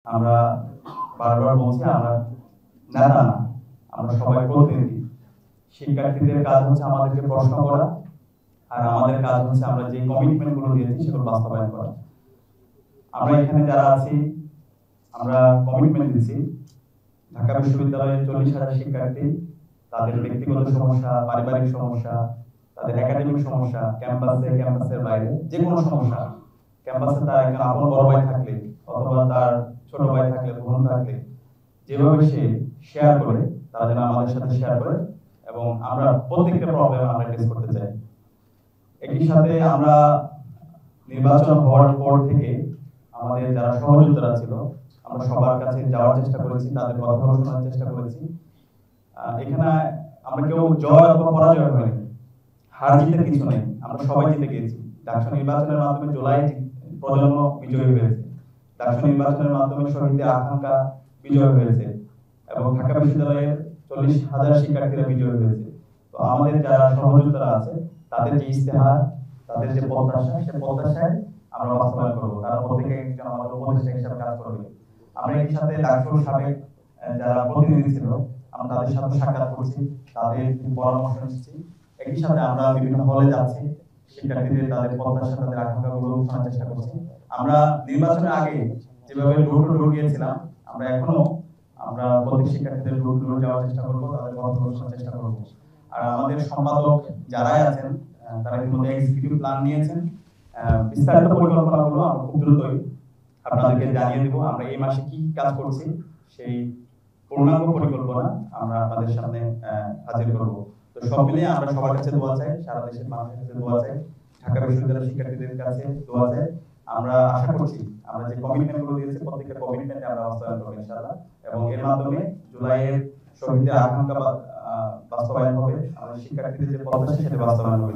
আমরা বারবার বলছি আমরা নেতা না, আমরা সবাই প্রতিনিধি। শিক্ষার্থীদের কাজ হচ্ছে আমাদেরকে প্রশ্ন করা, আর আমাদের কাজ হচ্ছে আমরা যে কমিটমেন্ট গুলো দিয়েছি সেগুলো বাস্তবায়ন করা। আমরা এখানে যারা আছি আমরা কমিটমেন্ট দিচ্ছি ঢাকা বিশ্ববিদ্যালয়ের 40,000 শিক্ষার্থী তাদের ব্যক্তিগত সমস্যা, পারিবারিক সমস্যা, তাদের একাডেমিক সমস্যা, ক্যাম্পাসের বাইরে যে কোনো সমস্যা, ক্যাম্পাসে তার একজন আপন বড় ভাই থাকলে অথবা তার ছোট ভাই থাকলে, বোন থাকলে যেভাবে সে শেয়ার করে তারা যেন আমাদের সাথে শেয়ার করে, এবং আমরা প্রত্যেকটা প্রবলেম আমরা ফেস করতে চাই। একই সাথে আমরা নির্বাচন হওয়ার পর থেকে আমাদের যারা সহযোদ্ধারা ছিল আমরা সবার কাছে যাওয়ার চেষ্টা করেছি, তাদের কথাগুলো শোনার চেষ্টা করেছি। এখানে আমরা কেউ জয় অথবা পরাজয় হয়নি, হার জিতের কিছু নেই, আমরা সবাই জিতে গিয়েছি। ডাকসু নির্বাচনের মাধ্যমে জুলাই প্রজন্ম বিজয়ী হয়েছে, ডাকসু নির্বাচনের মাধ্যমে শহীদদের আকাঙ্ক্ষা বিজয় হয়েছে, এবং ঢাকা বিশ্ববিদ্যালয়ের 40,000 শিক্ষার্থীরা বিজয়ী হয়েছে। তো আমাদের যারা সহযোদ্ধারা আছে তাদের যে ইস্তেহার, তাদের যে প্রত্যাশা, সে প্রত্যাশায় আমরা বাস্তবায়ন করবো। তারা প্রত্যেকে একজন আমাদের উপদেষ্টা হিসাবে কাজ করবে। আমরা এর সাথে ডাকসুর সাবেক যারা প্রতিনিধি ছিল আমরা তাদের সাথে সাক্ষাৎ করছি, তাদের পরামর্শ নিচ্ছি। একই সাথে আমরা বিভিন্ন হলে যাচ্ছি, শিক্ষার্থীদের তাদের প্রত্যাশা, তাদের আকাঙ্ক্ষাগুলো শোনার চেষ্টা করছি। আমরা নির্বাচনের আগে যেভাবে ডোর টু ডোর গিয়েছিলাম, আমরা প্রত্যেক শিক্ষার্থীদের ডোর টু ডোর যাওয়ার চেষ্টা করবো, তাদের কথাগুলো শোনার চেষ্টা করবো। আর আমাদের সম্পাদক যারাই আছেন তারা ইতিমধ্যে এক্সিকিউটিভ প্ল্যান নিয়েছেন, বিস্তারিত পরিকল্পনাগুলো আমরা খুব দ্রুতই আপনাদেরকে জানিয়ে দেব। আমরা এই মাসে কি কাজ করছি সেই পূর্ণাঙ্গ পরিকল্পনা আমরা আপনাদের সামনে হাজির করব। তো সব মিলিয়ে আমরা সবার কাছে দোয়া চাই, সারা দেশের মানুষের কাছে দোয়া চাই, ঢাকা বিশ্ববিদ্যালয়ের শিক্ষার্থীদের কাছে দোয়া চাই। আমরা আশা করছি আমরা যে কমিটমেন্ট গুলো দিয়েছি প্রত্যেকটা কমিটমেন্টে আমরা বাস্তবায়ন করব ইনশাআল্লাহ, এবং এর মাধ্যমে জুলাইয়ের শহীদদের আকাঙ্ক্ষা বাস্তবায়ন হবে, আমাদের শিক্ষার্থীদের যে প্রত্যাশা সেটা বাস্তবায়ন হবে।